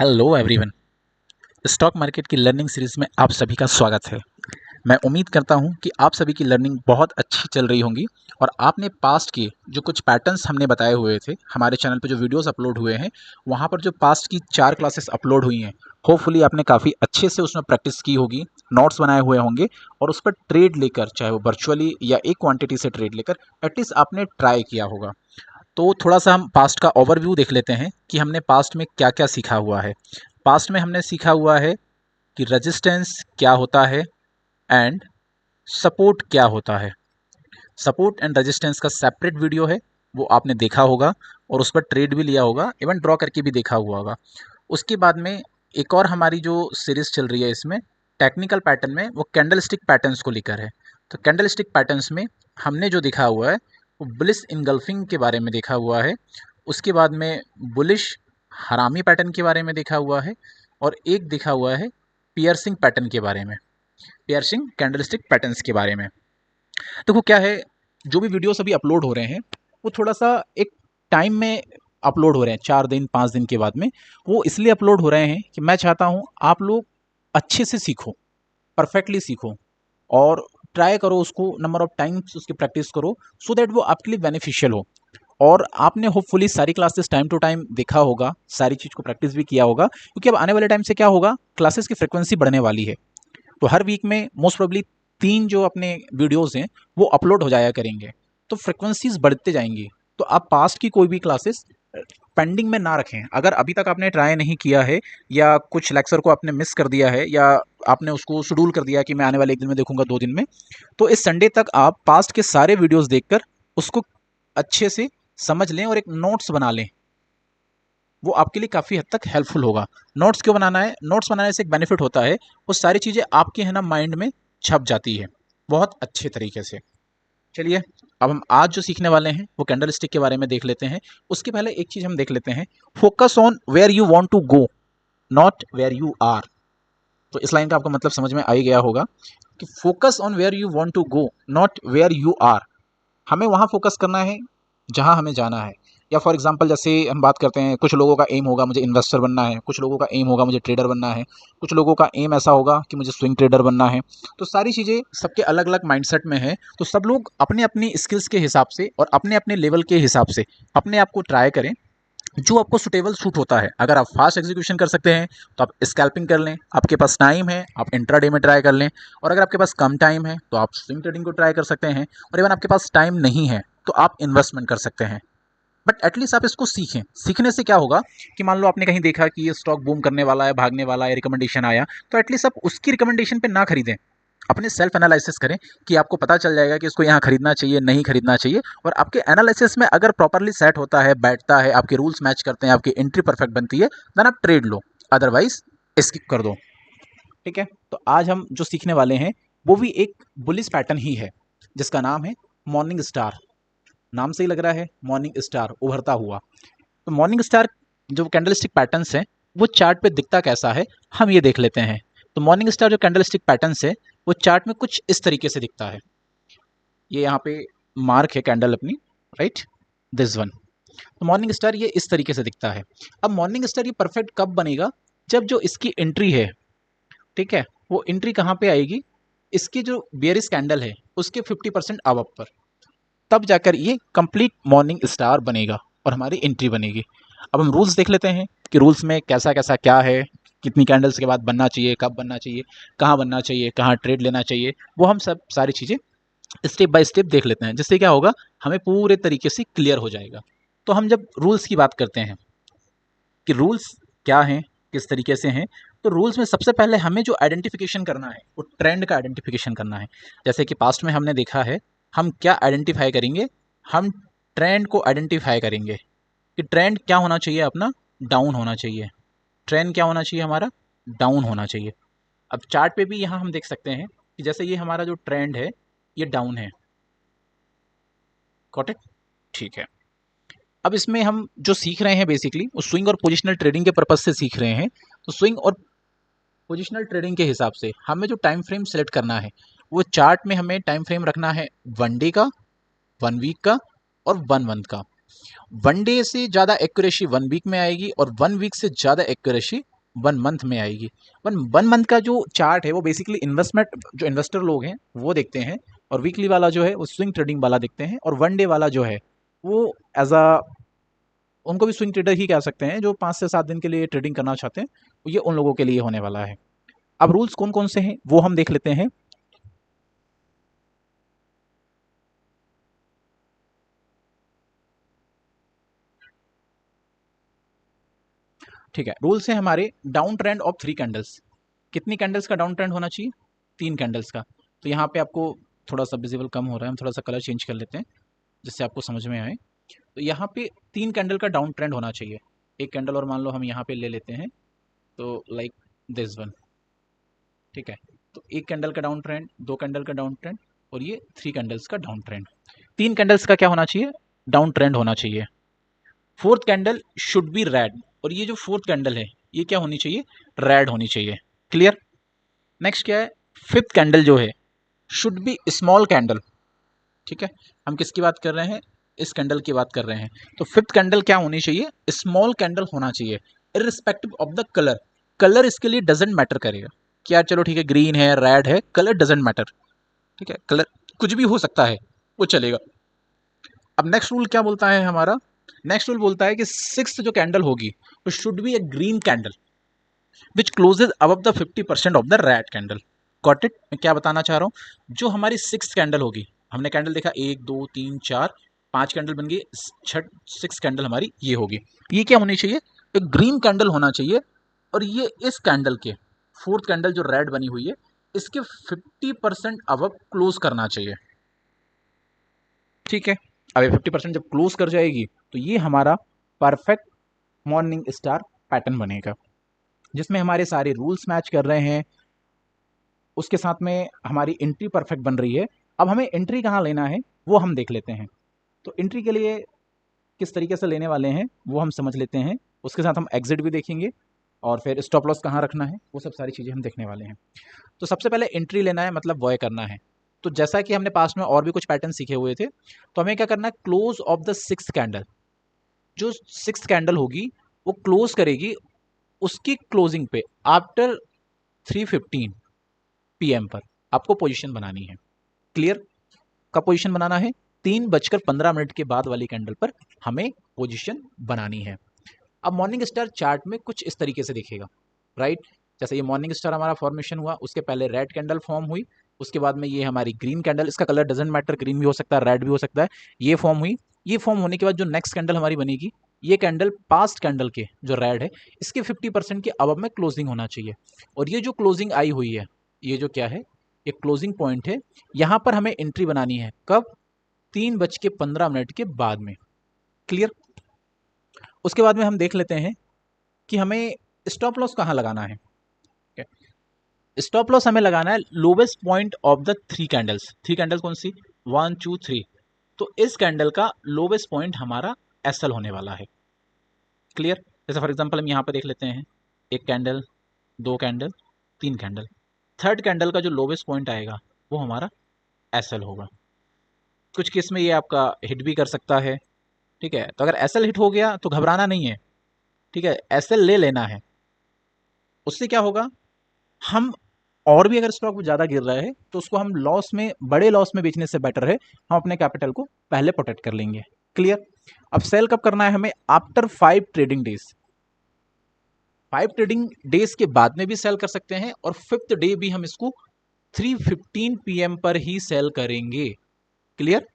Hello everyone. Stock market की learning series में आप सभी का स्वागत है। मैं उम्मीद करता हूं कि आप सभी की लर्निंग बहुत अच्छी चल रही होंगी और आपने पास्ट के जो कुछ पैटर्न्स हमने बताए हुए थे, हमारे चैनल पे जो वीडियोस अपलोड हुए हैं, वहां पर जो पास्ट की 4 क्लासेस अपलोड हुई हैं, होपफुली आपने काफ़ी अच्छे से उसमें प्रैक्टिस की होगी, नोट्स बनाए हुए होंगे और उस पर ट्रेड लेकर, चाहे वो वर्चुअली या एक क्वांटिटी से ट्रेड लेकर एटलीस्ट आपने ट्राई किया होगा। तो थोड़ा सा हम पास्ट का ओवरव्यू देख लेते हैं कि हमने पास्ट में क्या क्या सीखा हुआ है। पास्ट में हमने सीखा हुआ है कि रेजिस्टेंस क्या होता है एंड सपोर्ट क्या होता है। सपोर्ट एंड रेजिस्टेंस का सेपरेट वीडियो है, वो आपने देखा होगा और उस पर ट्रेड भी लिया होगा, इवन ड्रॉ करके भी देखा हुआ होगा। उसके बाद में एक और हमारी जो सीरीज चल रही है, इसमें टेक्निकल पैटर्न में वो कैंडलस्टिक पैटर्न्स को लेकर है। तो कैंडलस्टिक पैटर्न्स में हमने जो देखा हुआ है वो बुलिश इनगल्फिंग के बारे में देखा हुआ है। उसके बाद में बुलिश हरामी पैटर्न के बारे में देखा हुआ है और एक देखा हुआ है पियर्सिंग पैटर्न के बारे में, पियर्सिंग कैंडलस्टिक पैटर्न्स के बारे में। देखो क्या है, जो भी वीडियोस अभी अपलोड हो रहे हैं वो थोड़ा सा एक टाइम में अपलोड हो रहे हैं, 4 दिन 5 दिन के बाद में। वो इसलिए अपलोड हो रहे हैं कि मैं चाहता हूँ आप लोग अच्छे से सीखो, परफेक्टली सीखो और ट्राई करो उसको, नंबर ऑफ टाइम्स उसकी प्रैक्टिस करो, सो दैट वो आपके लिए बेनिफिशियल हो। और आपने होपफुली सारी क्लासेस टाइम टू टाइम देखा होगा, सारी चीज़ को प्रैक्टिस भी किया होगा, क्योंकि अब आने वाले टाइम से क्या होगा, क्लासेस की फ्रिक्वेंसी बढ़ने वाली है। तो हर वीक में मोस्ट प्रोबेबली 3 जो अपने वीडियोस हैं वो अपलोड हो जाया करेंगे, तो फ्रिक्वेंसीज बढ़ते जाएंगी। तो आप पास्ट की कोई भी क्लासेस पेंडिंग में ना रखें। अगर अभी तक आपने ट्राई नहीं किया है या कुछ लेक्चर को आपने मिस कर दिया है या आपने उसको शेड्यूल कर दिया कि मैं आने वाले 1 दिन में देखूंगा, 2 दिन में, तो इस संडे तक आप पास्ट के सारे वीडियोस देखकर उसको अच्छे से समझ लें और एक नोट्स बना लें। वो आपके लिए काफ़ी हद तक हेल्पफुल होगा। नोट्स क्यों बनाना है? नोट्स बनाने से एक बेनिफिट होता है, वो सारी चीज़ें आपके है ना माइंड में छप जाती है बहुत अच्छे तरीके से। चलिए, अब हम आज जो सीखने वाले हैं वो कैंडल स्टिक के बारे में देख लेते हैं। उसके पहले एक चीज़ हम देख लेते हैं, focus on where you want to go, not where you are. तो इस लाइन का आपको मतलब समझ में आ ही गया होगा कि focus on where you want to go, not where you are. हमें वहाँ फोकस करना है जहाँ हमें जाना है। या फॉर एग्जांपल जैसे हम बात करते हैं, कुछ लोगों का एम होगा मुझे इन्वेस्टर बनना है, कुछ लोगों का एम होगा मुझे ट्रेडर बनना है, कुछ लोगों का एम ऐसा होगा कि मुझे स्विंग ट्रेडर बनना है। तो सारी चीज़ें सबके अलग अलग माइंडसेट में है, तो सब लोग अपने अपनी स्किल्स के हिसाब से और अपने अपने लेवल के हिसाब से अपने आप को ट्राई करें जो आपको सुटेबल सूट होता है। अगर आप फास्ट एग्जीक्यूशन कर सकते हैं तो आप स्कैल्पिंग कर लें, आपके पास टाइम है आप इंट्राडे में ट्राई कर लें, और अगर आपके पास कम टाइम है तो आप स्विंग ट्रेडिंग को ट्राई कर सकते हैं, और इवन आपके पास टाइम नहीं है तो आप इन्वेस्टमेंट कर सकते हैं। बट एटलीस्ट आप इसको सीखें। सीखने से क्या होगा कि मान लो आपने कहीं देखा कि ये स्टॉक बूम करने वाला है, भागने वाला है, रिकमेंडेशन आया, तो एटलीस्ट आप उसकी रिकमेंडेशन पे ना खरीदें, अपने सेल्फ एनालिसिस करें कि आपको पता चल जाएगा कि इसको यहाँ खरीदना चाहिए नहीं खरीदना चाहिए। और आपके एनालिसिस में अगर प्रॉपरली सेट होता है, बैठता है, आपके रूल्स मैच करते हैं, आपकी एंट्री परफेक्ट बनती है, देन आप ट्रेड लो, अदरवाइज स्किप कर दो। ठीक है, तो आज हम जो सीखने वाले हैं वो भी एक बुलिश पैटर्न ही है जिसका नाम है मॉर्निंग स्टार। नाम से ही लग रहा है मॉर्निंग स्टार, उभरता हुआ। तो मॉर्निंग स्टार जो कैंडलस्टिक पैटर्न्स हैं वो चार्ट पे दिखता कैसा है हम ये देख लेते हैं। तो मॉर्निंग स्टार जो कैंडलस्टिक पैटर्न्स है वो चार्ट में कुछ इस तरीके से दिखता है। ये यहाँ पे मार्क है कैंडल अपनी, राइट, दिस वन। तो मॉर्निंग स्टार ये इस तरीके से दिखता है। अब मॉर्निंग स्टार ये परफेक्ट कब बनेगा? जब जो इसकी एंट्री है, ठीक है, वो एंट्री कहाँ पे आएगी, इसकी जो बेयरिश कैंडल है उसके 50% अबव पर, तब जाकर ये कंप्लीट मॉर्निंग स्टार बनेगा और हमारी एंट्री बनेगी। अब हम रूल्स देख लेते हैं कि रूल्स में कैसा कैसा क्या है, कितनी कैंडल्स के बाद बनना चाहिए, कब बनना चाहिए, कहाँ बनना चाहिए, कहाँ ट्रेड लेना चाहिए, वो हम सब सारी चीज़ें स्टेप बाय स्टेप देख लेते हैं, जिससे क्या होगा हमें पूरे तरीके से क्लियर हो जाएगा। तो हम जब रूल्स की बात करते हैं कि रूल्स क्या हैं, किस तरीके से हैं, तो रूल्स में सबसे पहले हमें जो आइडेंटिफिकेशन करना है वो ट्रेंड का आइडेंटिफिकेशन करना है। जैसे कि पास्ट में हमने देखा है, हम क्या आइडेंटिफाई करेंगे, हम ट्रेंड को आइडेंटिफाई करेंगे कि ट्रेंड क्या होना चाहिए अपना, डाउन होना चाहिए। ट्रेंड क्या होना चाहिए हमारा, डाउन होना चाहिए। अब चार्ट पे भी यहाँ हम देख सकते हैं कि जैसे ये हमारा जो ट्रेंड है ये डाउन है, गॉट इट, ठीक है। अब इसमें हम जो सीख रहे हैं बेसिकली वो स्विंग और पोजिशनल ट्रेडिंग के पर्पज से सीख रहे हैं। तो स्विंग और पोजिशनल ट्रेडिंग के हिसाब से हमें जो टाइम फ्रेम सेलेक्ट करना है वो चार्ट में हमें टाइम फ्रेम रखना है 1 डे का, 1 वीक का और 1 मंथ का। 1 डे से ज़्यादा एक्यूरेसी 1 वीक में आएगी और 1 वीक से ज़्यादा एक्यूरेसी वन मंथ में आएगी। वन मंथ का जो चार्ट है वो बेसिकली इन्वेस्टमेंट जो इन्वेस्टर लोग हैं वो देखते हैं, और वीकली वाला जो है वो स्विंग ट्रेडिंग वाला देखते हैं, और वन डे वाला जो है वो एज अ उनको भी स्विंग ट्रेडर ही कह सकते हैं, जो 5 से 7 दिन के लिए ट्रेडिंग करना चाहते हैं, ये उन लोगों के लिए होने वाला है। अब रूल्स कौन कौन से हैं वो हम देख लेते हैं। ठीक है, रूल्स हैं हमारे, डाउन ट्रेंड ऑफ 3 कैंडल्स। कितनी कैंडल्स का डाउन ट्रेंड होना चाहिए? 3 कैंडल्स का। तो यहाँ पे आपको थोड़ा सा विजिबल कम हो रहा है, हम थोड़ा सा कलर चेंज कर लेते हैं जिससे आपको समझ में आए। तो यहाँ पे 3 कैंडल का डाउन ट्रेंड होना चाहिए। एक कैंडल और मान लो हम यहाँ पे ले लेते हैं, तो लाइक दिस वन। ठीक है, तो एक कैंडल का डाउन ट्रेंड, 2 कैंडल का डाउन ट्रेंड, और ये 3 कैंडल्स का डाउन ट्रेंड। 3 कैंडल्स का क्या होना चाहिए? डाउन ट्रेंड होना चाहिए। Fourth candle should be red, और ये जो फोर्थ कैंडल है ये क्या होनी चाहिए? रेड होनी चाहिए। क्लियर? नेक्स्ट क्या है? फिफ्थ कैंडल जो है शुड बी स्मॉल कैंडल। ठीक है, हम किसकी बात कर रहे हैं? इस कैंडल की बात कर रहे हैं। तो फिफ्थ कैंडल क्या होनी चाहिए? स्मॉल कैंडल होना चाहिए, irrespective of the colour. Colour इसके लिए डजेंट मैटर करेगा। क्या, चलो ठीक है, ग्रीन है, रेड है, कलर डजेंट मैटर। ठीक है, कलर कुछ भी हो सकता है, वो चलेगा। अब नेक्स्ट रूल क्या बोलता है हमारा? नेक्स्ट रूल बोलता है कि सिक्स्थ जो कैंडल होगी वो should be a green candle which closes above the 50% of the red candle. Got it? मैं क्या बताना चाह रहा हूँ, जो हमारी सिक्स कैंडल होगी, हमने कैंडल देखा 1 2 3 4 5 कैंडल बन गई, छठ सिक्स कैंडल हमारी ये होगी। ये क्या होनी चाहिए? एक ग्रीन कैंडल होना चाहिए, और ये इस कैंडल के फोर्थ कैंडल जो रेड बनी हुई है इसके 50% अबव क्लोज करना चाहिए। ठीक है, अब ये 50% जब क्लोज कर जाएगी तो ये हमारा परफेक्ट मॉर्निंग स्टार पैटर्न बनेगा, जिसमें हमारे सारे रूल्स मैच कर रहे हैं, उसके साथ में हमारी एंट्री परफेक्ट बन रही है। अब हमें एंट्री कहाँ लेना है वो हम देख लेते हैं। तो एंट्री के लिए किस तरीके से लेने वाले हैं वो हम समझ लेते हैं, उसके साथ हम एग्जिट भी देखेंगे, और फिर स्टॉप लॉस कहाँ रखना है वो सब सारी चीज़ें हम देखने वाले हैं। तो सबसे पहले एंट्री लेना है, मतलब वॉय करना है। तो जैसा कि हमने पास्ट में और भी कुछ पैटर्न सीखे हुए थे, तो हमें क्या करना है? Close of the six candle, जो सिक्स कैंडल होगी वो क्लोज करेगी, उसकी क्लोजिंग पे आफ्टर 3:15 पीएम पर आपको पोजीशन बनानी है। क्लियर? कब पोजीशन बनाना है? 3:15 के बाद वाली कैंडल पर हमें पोजीशन बनानी है। अब मॉर्निंग स्टार चार्ट में कुछ इस तरीके से दिखेगा, राइट? जैसे ये मॉर्निंग स्टार हमारा फॉर्मेशन हुआ, उसके पहले रेड कैंडल फॉर्म हुई, उसके बाद में ये हमारी ग्रीन कैंडल, इसका कलर डजेंट मैटर, ग्रीन भी हो सकता है, रेड भी हो सकता है, ये फॉर्म हुई। ये फॉर्म होने के बाद जो नेक्स्ट कैंडल हमारी बनेगी, ये कैंडल पास्ट कैंडल के जो रेड है इसके 50% के अबव में क्लोजिंग होना चाहिए। और ये जो क्लोजिंग आई हुई है, ये जो क्या है, ये क्लोजिंग पॉइंट है, यहाँ पर हमें एंट्री बनानी है। कब? 3:15 के बाद में। क्लियर? उसके बाद में हम देख लेते हैं कि हमें स्टॉप लॉस कहाँ लगाना है। स्टॉप लॉस हमें लगाना है lowest point of the 3 candles. 3 candles कौन सी? 1 2 3। तो इस कैंडल का लोवेस्ट पॉइंट हमारा एसएल होने वाला है। क्लियर? जैसे फॉर एग्जांपल हम यहाँ पे देख लेते हैं, एक candle, 2 candle, 3 candle, third candle का जो लोवेस्ट पॉइंट आएगा वो हमारा एसएल होगा। कुछ केस में ये आपका हिट भी कर सकता है। ठीक है, तो अगर एसएल हिट हो गया तो घबराना नहीं है। ठीक है, एसएल ले लेना है। उससे क्या होगा, हम और भी अगर स्टॉक ज़्यादा गिर रहा है तो उसको हम लॉस में, बड़े लॉस में बेचने से बेटर है हम अपने कैपिटल को पहले प्रोटेक्ट कर लेंगे। क्लियर? अब सेल कब करना है हमें? After 5 trading days. 5 trading days के बाद में भी सेल कर सकते हैं, और फिफ्थ डे भी हम इसको 3:15 पीएम पर ही सेल करेंगे। क्लियर?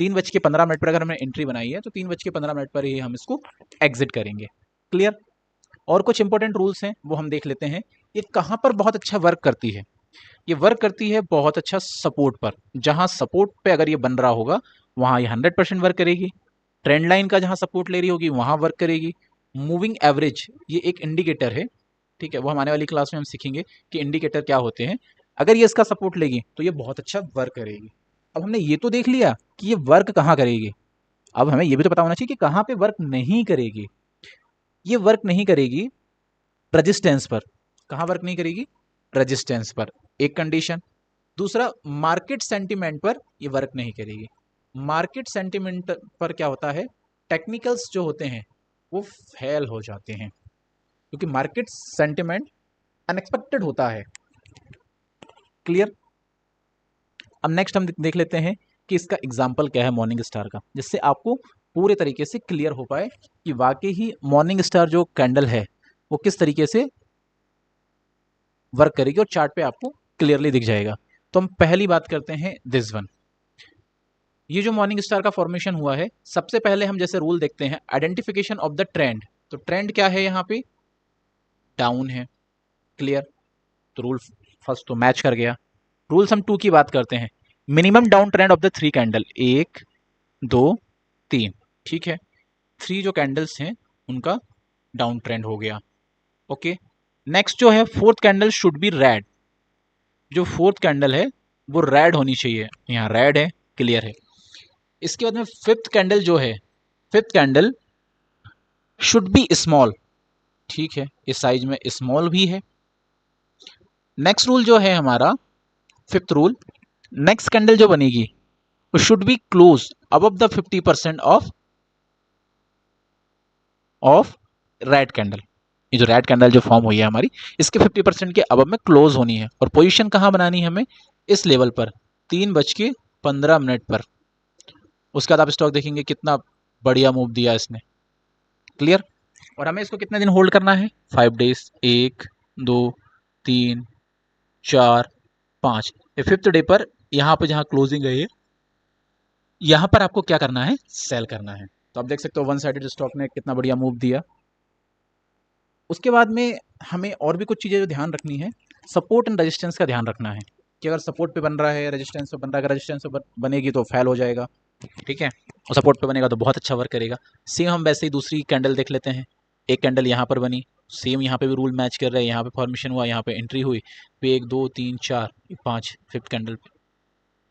3:15 पर अगर हमने एंट्री बनाई है तो 3:15 पर ही हम इसको एग्जिट करेंगे। क्लियर? और कुछ इंपॉर्टेंट रूल्स हैं वो हम देख लेते हैं। ये कहाँ पर बहुत अच्छा वर्क करती है? ये वर्क करती है बहुत अच्छा सपोर्ट पर। जहां सपोर्ट पे अगर ये बन रहा होगा वहां ये 100% वर्क करेगी। ट्रेंड लाइन का जहां सपोर्ट ले रही होगी वहां वर्क करेगी। मूविंग एवरेज ये एक इंडिकेटर है, ठीक है, वो हम आने वाली क्लास में हम सीखेंगे कि इंडिकेटर क्या होते हैं। अगर ये इसका सपोर्ट लेगी तो ये बहुत अच्छा वर्क करेगी। अब हमने ये तो देख लिया कि ये वर्क कहाँ करेगी, अब हमें ये भी तो पता होना चाहिए कि कहाँ पे वर्क नहीं करेगी। ये वर्क नहीं करेगी रेजिस्टेंस पर। कहाँ वर्क नहीं करेगी? रेजिस्टेंस पर, एक कंडीशन। दूसरा, मार्केट सेंटीमेंट पर ये वर्क नहीं करेगी। मार्केट सेंटीमेंट पर क्या होता है, टेक्निकल्स जो होते हैं वो फेल हो जाते हैं। क्योंकि मार्केट सेंटिमेंट अनएक्सपेक्टेड होता है। क्लियर। अब नेक्स्ट हम देख लेते हैं कि इसका एग्जाम्पल क्या है मॉर्निंग स्टार का, जिससे आपको पूरे तरीके से क्लियर हो पाए कि वाकई ही मॉर्निंग स्टार जो कैंडल है वो किस तरीके से वर्क करेगी और चार्ट पे आपको क्लियरली दिख जाएगा। तो हम पहली बात करते हैं दिस वन। ये जो मॉर्निंग स्टार का फॉर्मेशन हुआ है, सबसे पहले हम जैसे रूल देखते हैं आइडेंटिफिकेशन ऑफ द ट्रेंड। तो ट्रेंड क्या है यहाँ पे, डाउन है। क्लियर। तो रूल फर्स्ट तो मैच कर गया। रूल्स हम 2 की बात करते हैं। Minimum down trend of the 3 candle, 1 2 3। ठीक है, 3 जो कैंडल्स हैं उनका डाउन ट्रेंड हो गया। ओके। नेक्स्ट जो है fourth candle should be red. जो फोर्थ कैंडल है वो रेड होनी चाहिए, यहाँ रेड है, क्लियर है। इसके बाद में फिफ्थ कैंडल जो है, fifth candle should be small. ठीक है, इस साइज में स्मॉल भी है। नेक्स्ट रूल जो है हमारा फिफ्थ रूल, नेक्स्ट कैंडल जो बनेगी वो should be close above the 50% of red candle. ये जो रेड कैंडल जो फॉर्म हुई है हमारी, इसके 50% के अबव में क्लोज होनी है। और पोजीशन कहां बनानी है हमें, इस लेवल पर 3:15 पर। उसके बाद आप स्टॉक देखेंगे कितना बढ़िया मूव दिया इसने। क्लियर। और हमें इसको कितने दिन होल्ड करना है, 5 डेज, 1 2 3 4 5। फिफ्थ डे पर यहां पर जहां क्लोजिंग है ये, यहां पर आपको क्या करना है, सेल करना है। तो आप देख सकते हो वन साइडेड स्टॉक ने कितना बढ़िया मूव दिया। उसके बाद में हमें और भी कुछ चीज़ें जो ध्यान रखनी है, सपोर्ट एंड रेजिस्टेंस का ध्यान रखना है कि अगर सपोर्ट पे बन रहा है, रेजिस्टेंस पे बन रहा है, अगर रेजिस्टेंस पे बनेगी तो फेल हो जाएगा। ठीक है, और सपोर्ट पे बनेगा तो बहुत अच्छा वर्क करेगा। सेम हम वैसे ही दूसरी कैंडल देख लेते हैं। एक कैंडल यहाँ पर बनी, सेम यहाँ पे भी रूल मैच कर रहे हैं। यहाँ पे फॉर्मेशन हुआ, यहाँ पे एंट्री हुई, फिर 1 2 3 4 5 फिफ्थ कैंडल पे।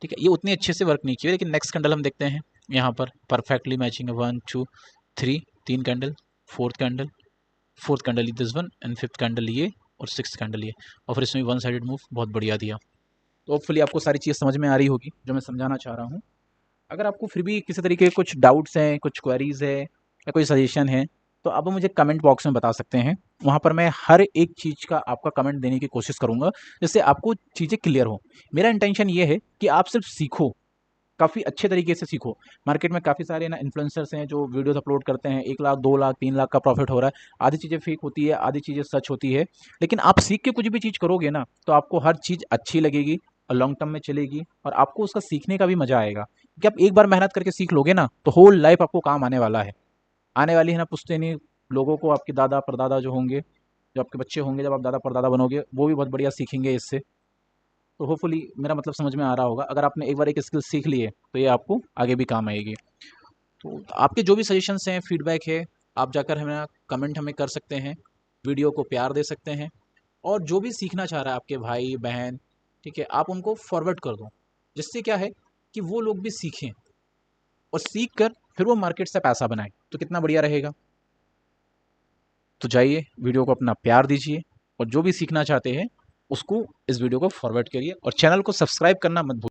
ठीक है, ये उतनी अच्छे से वर्क नहीं किया, लेकिन नेक्स्ट कैंडल हम देखते हैं। यहाँ पर परफेक्टली मैचिंग है, 1 2 3 तीन candle, fourth candle, fourth candle ये this one, and fifth candle ये, और सिक्स कैंडल ये, और फिर इसमें वन साइडेड मूव बहुत बढ़िया दिया। तो होपफुली आपको सारी चीज़ समझ में आ रही होगी जो मैं समझाना चाह रहा हूँ। अगर आपको फिर भी किसी तरीके के कुछ डाउट्स हैं, कुछ क्वेरीज है या कोई सजेशन है, तो आप मुझे कमेंट बॉक्स में बता सकते हैं। वहाँ पर मैं हर एक चीज़ का आपका कमेंट देने की कोशिश करूँगा, जिससे आपको चीज़ें क्लियर हो। मेरा इंटेंशन ये है कि आप सिर्फ सीखो, काफ़ी अच्छे तरीके से सीखो। मार्केट में काफ़ी सारे ना इन्फ्लुएंसर्स हैं जो वीडियोस अपलोड करते हैं, 1 लाख 2 लाख 3 लाख का प्रॉफिट हो रहा है। आधी चीज़ें फेक होती है, आधी चीज़ें सच होती है। लेकिन आप सीख के कुछ भी चीज़ करोगे ना, तो आपको हर चीज़ अच्छी लगेगी और लॉन्ग टर्म में चलेगी, और आपको उसका सीखने का भी मज़ा आएगा। कि आप एक बार मेहनत करके सीख लोगे ना, तो होल लाइफ आपको काम आने वाला है। आने वाली है ना पुश्तैनी लोगों को, आपके दादा परदादा जो होंगे, जो आपके बच्चे होंगे, जब आप दादा परदादा बनोगे, वो भी बहुत बढ़िया सीखेंगे इससे। तो होपफुली मेरा मतलब समझ में आ रहा होगा। अगर आपने एक बार एक स्किल सीख ली है, तो ये आपको आगे भी काम आएगी। तो आपके जो भी सजेशंस हैं, फीडबैक है, आप जाकर हमें कमेंट हमें कर सकते हैं, वीडियो को प्यार दे सकते हैं। और जो भी सीखना चाह रहा है आपके भाई बहन, ठीक है, आप उनको फॉरवर्ड कर दो, जिससे क्या है कि वो लोग भी सीखें, और सीख कर फिर वो मार्केट से पैसा बनाए, तो कितना बढ़िया रहेगा। तो जाइए, वीडियो को अपना प्यार दीजिए, और जो भी सीखना चाहते हैं उसको इस वीडियो को फॉरवर्ड करिए, और चैनल को सब्सक्राइब करना मत भूलिए।